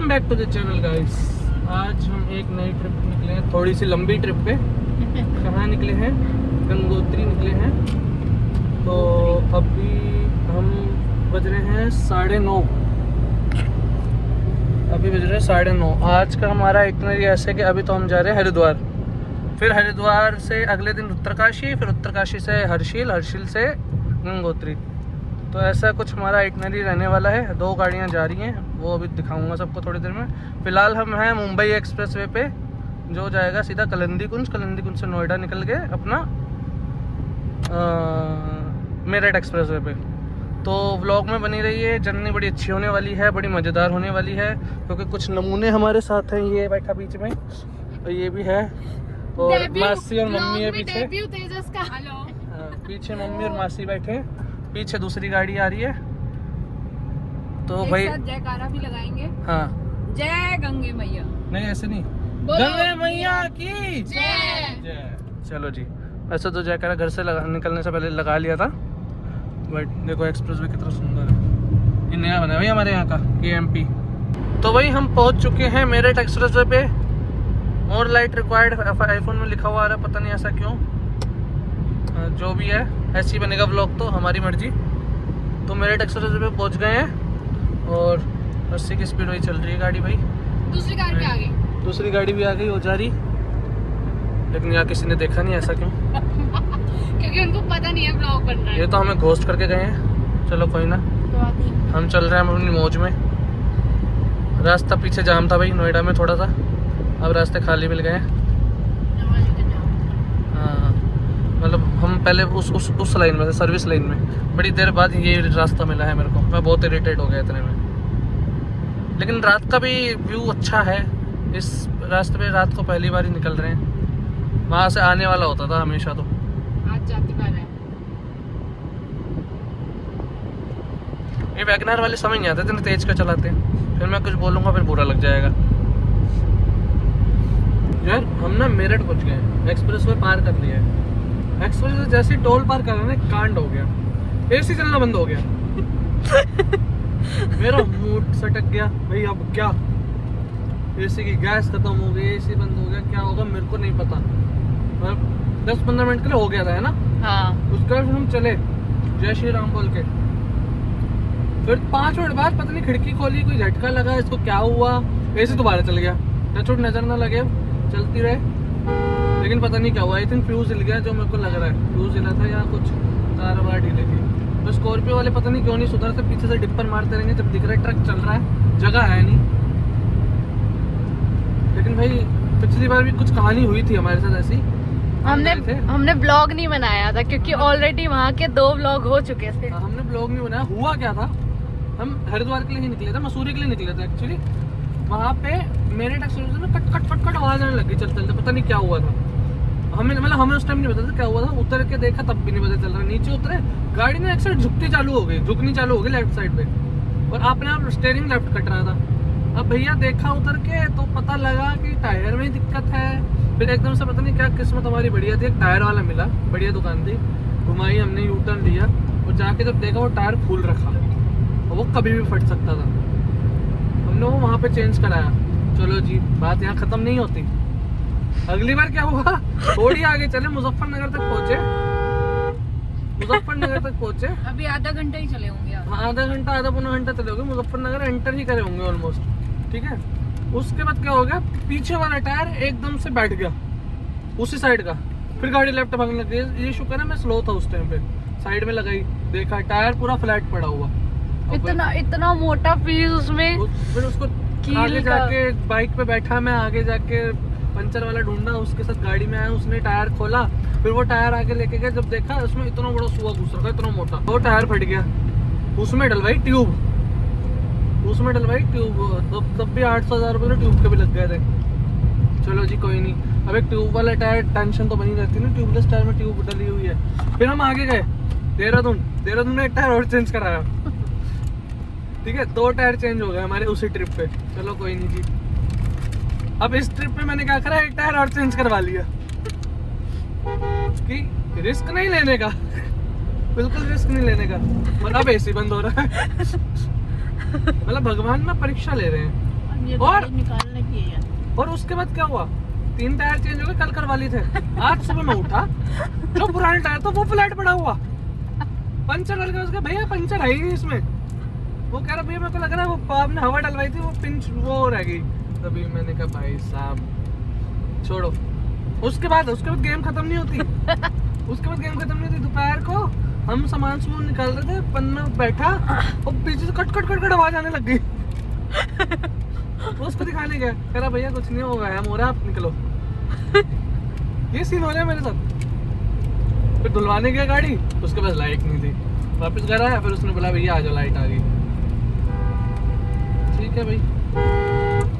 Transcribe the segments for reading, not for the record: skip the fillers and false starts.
Welcome back to the channel guys. आज हम एक नई ट्रिप निकले हैं, थोड़ी सी लंबी ट्रिप पे। कहाँ निकले हैं? गंगोत्री निकले हैं। तो अभी हम बज रहे हैं 9:30। अभी बज रहे हैं 9:30। आज का हमारा इटनरी ऐसे कि अभी तो हम जा रहे हैं हरिद्वार, फिर हरिद्वार से अगले दिन उत्तरकाशी, फिर उत्तरकाशी से हर्षिल, हर्षिल से गंगोत्री। तो ऐसा कुछ हमारा इटनरी रहने वाला है। 2 गाड़ियां जा रही हैं, वो अभी दिखाऊंगा सबको थोड़ी देर में। फ़िलहाल हम हैं मुंबई एक्सप्रेसवे पे, जो जाएगा सीधा कलंदी कुंज से नोएडा निकल के अपना मेरठ एक्सप्रेसवे पे। तो व्लॉग में बनी रही है, जर्नी बड़ी अच्छी होने वाली है, बड़ी मज़ेदार होने वाली है, क्योंकि कुछ नमूने हमारे साथ हैं। ये बैठा बीच में और ये भी है, और मासी और मम्मी है पीछे। पीछे मम्मी और मासी बैठे हैं, पीछे दूसरी गाड़ी आ रही है। तो भाई जयकारा भी लगाएंगे। हाँ, जय गंगे मैया। नहीं ऐसे नहीं, गंगे मैया की जय। चलो जी। वैसे तो जयकारा घर से निकलने से पहले लगा लिया था, बट देखो एक्सप्रेसवे कितना सुंदर है। ये नया बना है भाई हमारे यहाँ का, KMP। तो भाई हम पहुँच चुके हैं मेरठ एक्सप्रेसवे पे। और लाइट रिक्वायर्ड आईफोन में लिखा हुआ आ रहा है, पता नहीं ऐसा क्यों। जो भी है ऐसे ही बनेगा व्लॉग, तो हमारी मर्जी। तो मेरठ एक्सप्रेसवे पे पहुंच गए हैं और 80 की स्पीड वही चल रही है गाड़ी भाई। दूसरी गाड़ी भी आ गई। दूसरी गाड़ी भी आ गई हो जा रही, लेकिन यहाँ किसी ने देखा नहीं, ऐसा क्यों? क्योंकि उनको पता नहीं है व्लॉग बन रहा है। ये तो हमें घोस्ट करके गए हैं। चलो कोई ना, हम चल रहे हैं अपनी मौज में। रास्ता पीछे जाम था भाई नोएडा में थोड़ा सा, अब रास्ते खाली मिल गए हैं। मतलब हम पहले उस लाइन में थे, सर्विस लाइन में। बड़ी देर बाद ये रास्ता मिला है मेरे को, मैं बहुत इरिटेट हो गया इतने में। लेकिन रात का भी व्यू अच्छा है। इस रास्ते पे रात को पहली बार ही निकल रहे हैं। वहाँ से आने वाला होता था हमेशा, तो आज जाती बार है। ये वैगनआर वाले समझ नहीं आते, इतने तेज का चलाते हैं। फिर मैं कुछ बोलूँगा फिर बुरा लग जाएगा। यार हम ना मेरठ पहुँच गए हैं, एक्सप्रेसवे पार कर लिया है। एक्सप्रेस जैसे टोल पार कर रहे हैं, कांड हो गया, AC चलना बंद हो गया। मेरा मूड सटक गया भाई। अब क्या, AC की गैस खत्म हो गई, AC बंद हो गया, क्या होगा मेरे को नहीं पता। 10-15 मिनट के लिए हो गया था, है ना? हाँ। उसके बाद हम चले जय श्री राम बोल के। फिर 5 मिनट बाद पता नहीं खिड़की खोली, कोई झटका लगा, इसको क्या हुआ, AC दोबारा चल गया। टच नजर ना लगे, चलती रहे। लेकिन पता नहीं क्या हुआ, आई थिंक फ्यूज हिल गया, जो मेरे को लग रहा है। फ्यूज हिला था या कुछ तार वार ढीले थी। तो स्कॉर्पियो वाले पता नहीं क्यों नहीं सुधरते, पीछे से डिप्पर मारते रहेंगे जब दिख रहा है ट्रक चल रहा है, जगह है नहीं। लेकिन भाई पिछली बार भी कुछ कहानी हुई थी हमारे साथ ऐसी। हमने ब्लॉग नहीं बनाया था क्योंकि ऑलरेडी वहाँ के 2 ब्लॉग हो चुके थे। हमने ब्लॉग नहीं बनाया। हुआ क्या था, हम हरिद्वार के लिए ही निकले थे, मसूरी के लिए निकले थे एक्चुअली। वहाँ पे मेरठ एक्सप्रेस में कट कट कट कट आवाज आने लगी चलते चलते, पता नहीं क्या हुआ था। हमें उस टाइम नहीं पता था क्या हुआ था। उतर के देखा तब भी नहीं पता चल रहा। नीचे उतरे, गाड़ी ने एक साइड झुकनी चालू हो गई लेफ्ट साइड पे, और अपने आप स्टीयरिंग लेफ्ट कट रहा था। अब भैया देखा उतर के तो पता लगा कि टायर में ही दिक्कत है। फिर एकदम से पता नहीं क्या किस्मत हमारी बढ़िया थी, एक टायर वाला मिला, बढ़िया दुकान थी, घुमाई हमने, यू टर्न लिया, और जाके जब देखा वो टायर फूल रखा, और वो कभी भी फट सकता था। हमने वो वहाँ पे चेंज कराया। चलो जी, बात यहाँ खत्म नहीं होती। अगली बार क्या हुआ, थोड़ी आगे चले, मुजफ्फरनगर तक पहुंचे। अभी आधा घंटा ही चले होंगे। आधा घंटा, आधा पौना घंटा चले होंगे। मुजफ्फरनगर एंटर ही करे होंगे ऑलमोस्ट, ठीक है। उसके बाद क्या हो गया, पीछे वाला टायर एकदम से बैठ गया उसी साइड का। फिर गाड़ी लेफ्ट भागने लग गई। ये शुक्र है मैं स्लो था उस टाइम पे, साइड में लगाई, देखा टायर पूरा फ्लैट पड़ा हुआ। इतना मोटा पीस उसमें। फिर उसको आगे जाके बाइक पे बैठा मैं, आगे जाके पंचर वाला ढूंढा, उसके साथ गाड़ी में आया, उसने टायर खोला, फिर वो टायर आगे लेके गया। जब देखा उसमें इतना बड़ा सुआ घुस रखा, इतना मोटा, वो टायर फट गया। उसमें डलवाई ट्यूब, तब भी 800,000 रुपये ट्यूब के भी लग गए थे। चलो जी कोई नहीं, अब एक ट्यूब वाला टायर टेंशन तो बनी रहती है ना, ट्यूबलेस टायर में ट्यूब डली हुई है। फिर हम आगे गए देहरादून में एक टायर और चेंज कराया। ठीक है, 2 टायर चेंज हो गए हमारे उसी ट्रिप पे। चलो कोई नहीं जी। अब इस ट्रिप पे मैंने क्या करा, एक टायर और चेंज करवा लिया कि रिस्क नहीं लेने का, बिल्कुल रिस्क नहीं लेने का। और अब AC बंद हो रहा है। मतलब भगवान में परीक्षा ले रहे हैं। और निकालने की है। और उसके बाद क्या हुआ, 3 टायर चेंज हो गए, कल करवा लिए थे। आज सुबह मैं उठा, जो पुराने टायर था वो फ्लैट पड़ा हुआ, पंचर करके उसका, भैया पंचर है ही नहीं इसमें। वो कह रहा भैया मेरे को लग रहा है वो आपने हवा डलवाई थी, वो पिंच वो रह गई। तभी मैंने कहा भाई साहब छोड़ो। उसके बाद गेम खत्म नहीं होती। उसके बाद गेम खत्म नहीं होती। दोपहर को हम सामान सुमान निकाल रहे थे, पन्ना बैठा और पीछे से कट कट कट कट आवाज आने लग गई। वो उसको दिखाने गया, कह रहा भैया कुछ नहीं होगा, हम हो रहा है, आप निकलो। ये सीन हो रहा है मेरे साथ। फिर धुलवाने गया गाड़ी, उसके पास लाइट नहीं थी, वापस घर आया, फिर उसने बोला भैया आ जाओ लाइट आ गई। ठीक है भाई,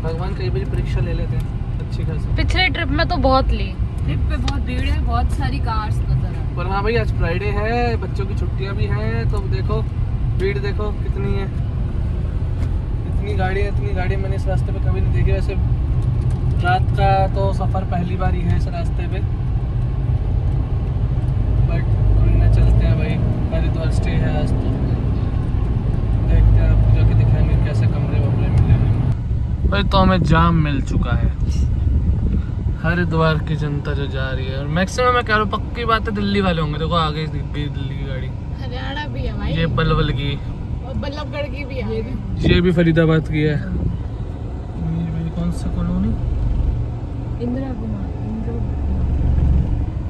भगवान कई बार परीक्षा ले लेते हैं अच्छी खासी। पिछले ट्रिप में तो बहुत ली। ट्रिप पे बहुत भीड़ है, बहुत सारी कार्स नजर आ। पर हाँ भाई आज फ्राइडे है, बच्चों की छुट्टियां भी हैं, तो देखो भीड़ देखो कितनी है। इतनी गाड़ी मैंने इस रास्ते पे कभी नहीं देखी। वैसे रात का तो सफ़र पहली बार ही है इस रास्ते पे, बट कोई ना, चलते हैं भाई। हरिद्वार स्टे है आज, तो देखते हैं, आपको जाके दिखाएंगे कैसे कमरे वमरे मिलेंगे भाई। तो हमें जाम मिल चुका है, हरिद्वार की जनता जो जा रही है, और मैक्सिमम मैं कह रहा हूँ पक्की बात है दिल्ली वाले होंगे। देखो आगे दिख गई दिल्ली की गाड़ी, हरियाणा भी है भाई, ये पलवल की, और बल्लभगढ़ की भी है, ये भी फरीदाबाद की है। कौन सा कॉलोनी? इंदिरा कुमार।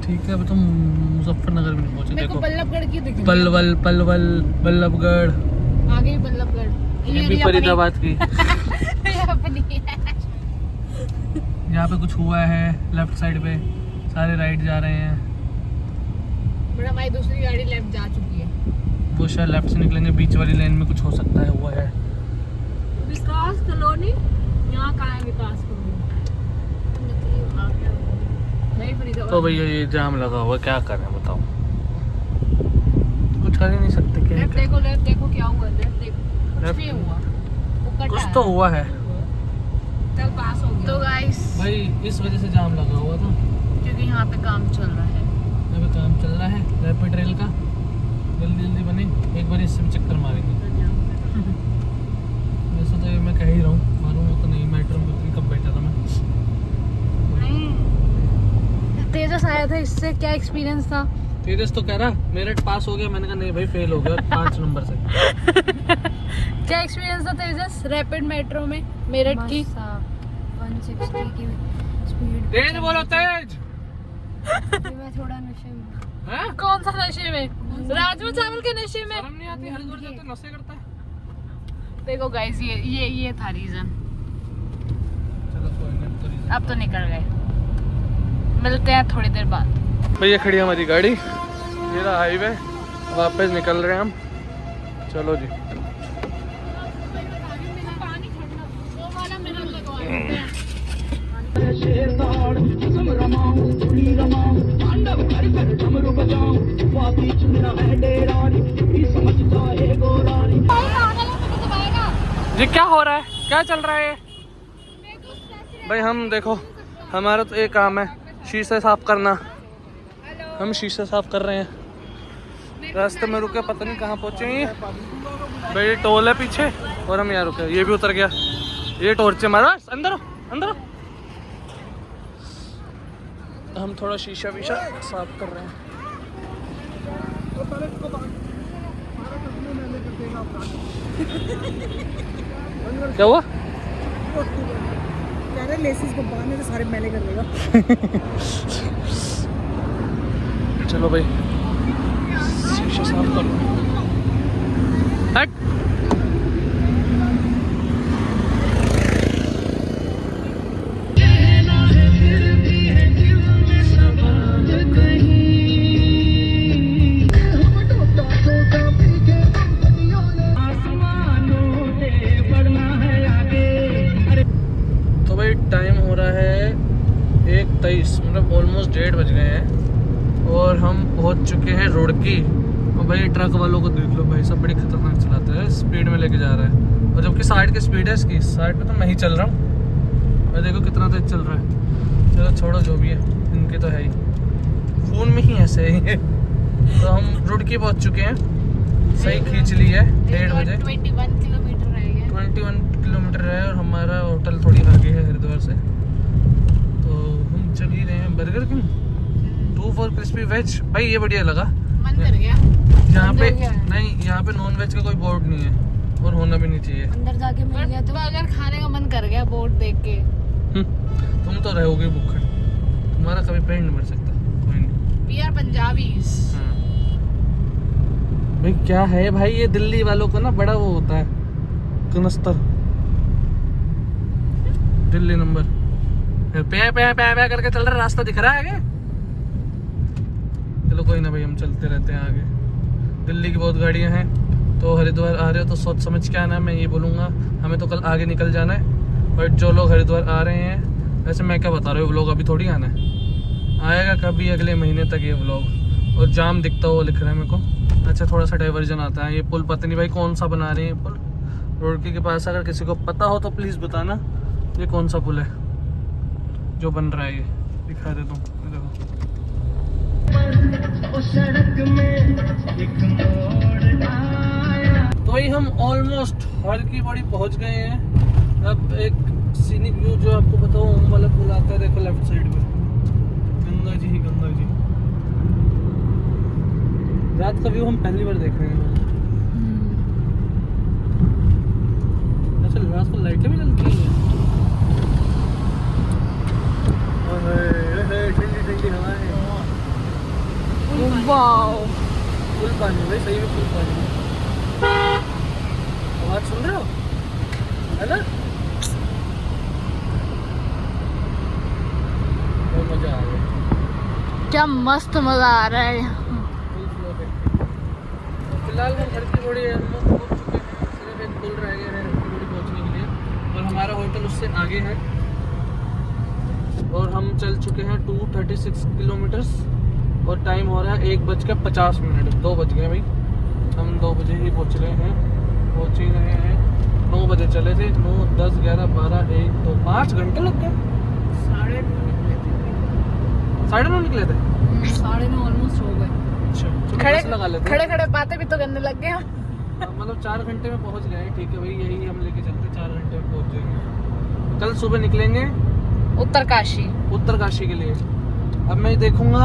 ठीक है, अभी तो मुजफ्फरनगर में नहीं पहुंचे। मेरे को देखो बल्लभगढ़ की दिख रही है। पलवल आगे बल्लभगढ़, ही बल्लभगढ़। ये भी फरीदाबाद की। अपनी है। यहाँ पे कुछ हुआ है लेफ्ट साइड पे, सारे राइट जा रहे हैं। बड़ा भाई दूसरी गाड़ी लेफ्ट जा चुकी है, वो शायद लेफ्ट से निकलेंगे, बीच वाली लेन में कुछ हो सकता है। हुआ है विकास कॉलोनी। यहाँ कहाँ है विकास कॉलोनी? नहीं फरीदाबाद। तो भैया ये जाम लगा हुआ है, क्या करें बताओ, कुछ कर ही नहीं सकते। क्या लेफ्ट देखो क्या हुआ, लेफ्ट देखो कुछ नहीं हुआ, वो कटा कुछ है। तो हुआ है चल पास हो गया। तो गाइस भाई, इस वजह से जाम लगा हुआ था, क्योंकि यहाँ पे काम चल रहा है। यहाँ पे काम चल रहा है रैपिड रेल का। जल्दी बने, एक बार इससे भी चक्कर मारेंगे। वैसे तो ये मैं कह ही रहा हूँ, मारूंगा तो नहीं। मेट्रो में उतनी कब बैठा था मैं। तेजस आया था, इससे क्या एक्सपीरियंस था? तेजस तो कह रहा मेरिट पास हो गया, मैंने कहा नहीं भाई फेल हो गया 5 नंबर से। क्या एक्सपीरियंस था तेजस रैपिड मेट्रो में मेरठ की? 160 की स्पीड। तेज बोलो तेज। मैं थोड़ा नशे में। हैं? कौन सा नशे में? राजमा चावल के नशे में? शर्म नहीं आती? हरिद्वार जाते नशे करता है। देखो गाइस, ये था रीजन। चलो कोई नहीं, अब तो निकल गए, मिलते हैं थोड़ी देर बाद। भैया खड़ी है हमारी गाड़ी, ये रहा हाईवे, वापस निकल रहे हैं हम। चलो जी। जी क्या हो रहा है, क्या चल रहा है भाई? हम देखो, हमारा तो एक काम है शीशे साफ करना। हम शीशे साफ कर रहे हैं, रास्ते में रुके, पता नहीं कहाँ पहुँचे। भाई टोल है पीछे और हम यहाँ रुके। ये भी उतर गया, ये टॉर्च मारा। अंदर अंदर हम थोड़ा शीशा वीशा साफ कर रहे हैं। क्या हुआ? लेसिस को बांधने से सारे मैले कर देगा। चलो भाई शीशा साफ कर। हट। तो भाई टाइम हो रहा है 1:23, मतलब ऑलमोस्ट 1:30 बज गए हैं और हम पहुंच चुके हैं रुड़की। और भाई ट्रक वालों को देख लो भाई, सब बड़ी खतरनाक चलाते हैं, स्पीड में लेके जा रहा है। और जबकि 60 की स्पीड है इसकी, 60 पे तो मैं ही चल रहा हूँ। और देखो कितना तेज चल रहा है। चलो छोड़ो जो भी है, इनके तो है ही, खून में ही ऐसे ही। तो हम रुड़की पहुंच चुके हैं, सही खींच ली है 1:30 बजे। 21 किलोमीटर रह गया। 21 किलोमीटर है और हमारा होटल थोड़ी आगे है हरिद्वार से। तो हम चल ही रहे हैं Burger King 2 for crispy veg. भाई ये बढ़िया लगा, मन कर गया। यहाँ पे अंदर गया है। नहीं, यहाँ पे नॉन वेज का कोई बोर्ड नहीं है और होना भी नहीं चाहिए। अंदर जाके मिल गया तो अगर खाने का मन कर गया बोर्ड देख के, तुम तो रहोगे भूखे, तुम्हारा कभी पेट नहीं भर सकता। कोई नहीं। We are Punjabis. भाई क्या है भाई, ये दिल्ली वालों का ना बड़ा वो होता है कनस्तर, दिल्ली नंबर पे पे पे पे करके चल रहा, रास्ता दिख रहा है आगे। चलो कोई ना भाई, हम चलते रहते हैं आगे। दिल्ली की बहुत गाड़ियां हैं, तो हरिद्वार आ रहे हो तो सोच समझ के आना। मैं ये बोलूँगा, हमें तो कल आगे निकल जाना है, बट जो लोग हरिद्वार आ रहे हैं, वैसे मैं क्या बता रहा हूँ, व्लॉग अभी थोड़ी आना है, आएगा कभी अगले महीने तक ये व्लॉग। और जाम दिखता हुआ लिख रहा है मेरे को। अच्छा थोड़ा सा डाइवर्जन आता है। ये पुल पता नहीं भाई कौन सा बना रहे हैं, पुल रोडकी के पास। अगर किसी को पता हो तो प्लीज़ बताना ये कौन सा पुल है जो बन रहा है। ये दिखा देता हूँ, देखो। तो भाई हम ऑलमोस्ट हर की बड़ी पहुंच गए हैं। अब एक सीनिक व्यू जो आपको बताओ, ओम वाला पुल आता है, देखो लेफ्ट साइड पे गंगा जी ही गंगा जी। रात का व्यू हम पहली बार देख रहे हैं। अच्छा रात को लाइटें भी जलती हैं। ठंडी ठंडी हवाएं। वाओ, फुल पानी भाई, सही में फुल पानी। आवाज सुन रहे हो, है ना? बहुत मजा आ गया, क्या मस्त मजा आ रहा है। फुल फ्लो पे। फिलहाल हम घर की बड़ी हम लोग पहुंच चुके हैं, सिर्फ एक पुल रह गया है घर की बड़ी पहुंचने के लिए, और हमारा होटल उससे आगे है। और हम चल चुके हैं 236 किलोमीटर्स और टाइम हो रहा है 1:50। 2 बज गए भाई, हम 2 बजे ही पहुंच रहे हैं, पहुंच ही रहे हैं। 9 बजे चले थे, 9, 10, 11, 12, 1, 2, 5 घंटे लग गए। 9:30 निकले थे। 9:30 ऑलमोस्ट हो गए। अच्छा खड़े लगा लेते खड़े खड़े बातें भी तो करने लग गए हम। मतलब 4 घंटे में पहुंच गए। ठीक है भाई, यही हम लेके चलते, 4 घंटे में पहुंच जाएंगे। कल सुबह निकलेंगे उत्तरकाशी। उत्तरकाशी के लिए। अब मैं देखूंगा,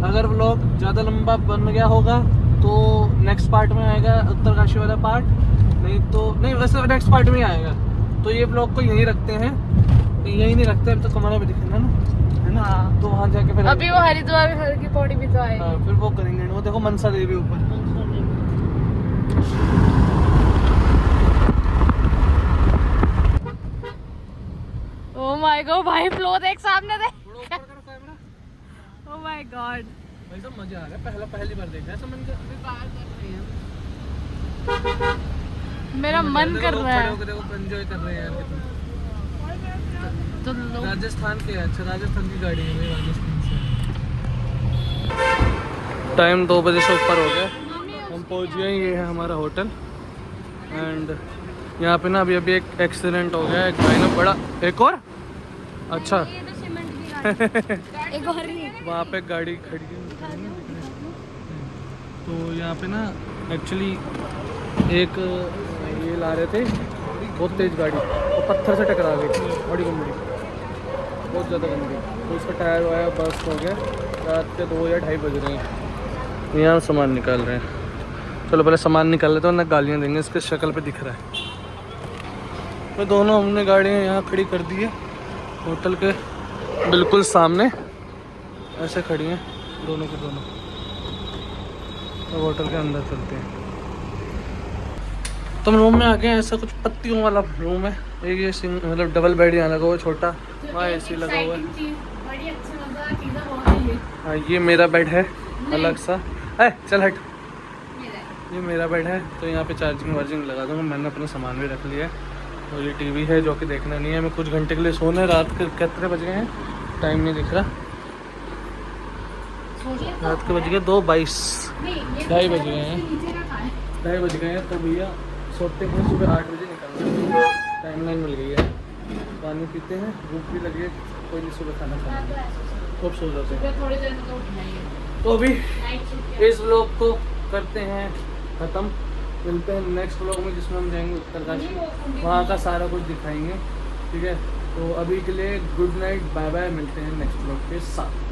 अगर व्लॉग ज़्यादा लंबा बन गया होगा तो नेक्स्ट पार्ट में आएगा उत्तरकाशी वाला पार्ट, नहीं तो नहीं, वैसे नेक्स्ट पार्ट में ही आएगा। तो ये व्लॉग को यहीं रखते हैं, यहीं नहीं रखते, अब तो कमरा भी दिखेगा ना, है ना? हाँ। तो वहाँ जाके फिर अभी वो हरिद्वार हर की पौड़ी भी तो आएगी। हाँ, फिर वो करेंगे। वो देखो मनसा देवी ऊपर। ओह माय गॉड भाई, फ्लो देख सामने देख। थोड़ा ऊपर करो कैमरा। ओह माय गॉड, भाई सब मजा आ रहा है, पहली बार देखा है समन का। मेरा मन कर रहा है। देखो एंजॉय कर रहे हैं यार कितना। तो लोग राजस्थान के, अच्छा राजस्थान की गाड़ी है भाई, राजस्थान से। टाइम 2 बजे से ऊपर हो गया, हम पहुंच गए। ये है हमारा होटल। एंड यहाँ पे ना अभी एक एक्सीडेंट हो गया, एक भाई ना बड़ा, एक और अच्छा एक और ही वहाँ पे गाड़ी खड़ी है। तो यहाँ पे ना एक्चुअली एक ये ला रहे थे बहुत तेज़ गाड़ी, और पत्थर से टकरा गई, बड़ी गंदी, बहुत ज़्यादा गंदी। तो उसका टायर वायर बस्ट हो गया। रात के 2 या 2:30 बज रहे हैं, यहाँ सामान निकाल रहे हैं। चलो पहले सामान निकाल लेते हैं, वरना गालियाँ देंगे, इसके शक्ल पे दिख रहा है। तो दोनों हमने गाड़ियाँ यहाँ खड़ी कर दी है, होटल के बिल्कुल सामने ऐसे खड़ी हैं दोनों के दोनों। तो होटल के अंदर चलते हैं। तुम रूम में आ गए, ऐसा कुछ पत्तियों वाला रूम है। एक ये मतलब डबल बेड यहाँ लगा हुआ है, छोटा, वहाँ AC लगा हुआ है। हाँ ये मेरा बेड है अलग सा। चल हट, ये मेरा बेड है। तो यहाँ पे चार्जिंग वार्जिंग लगा दूँगा। मैंने अपना सामान भी रख लिया है, और ये TV है जो कि देखना नहीं है, मैं कुछ घंटे के लिए सोना है। रात के कितने बज गए हैं, टाइम नहीं दिख रहा, रात के बज गए 2:22, 2:30 बज गए हैं, 2:30 बज गए हैं। तो भैया सोते हैं, सुबह 8 बजे निकलना है, टाइम लाइन मिल गई है। पानी पीते हैं, भूख भी लगी है, कोई नहीं, सुबह खाना खाना, खूब सो जाते हैं। तो अभी इस व्लॉग को करते हैं ख़त्म। मिलते हैं नेक्स्ट व्लॉग में जिसमें हम जाएंगे उत्तरकाशी, वहाँ का सारा कुछ दिखाएंगे। ठीक है, तो अभी के लिए गुड नाइट, बाय बाय, मिलते हैं नेक्स्ट व्लॉग के साथ।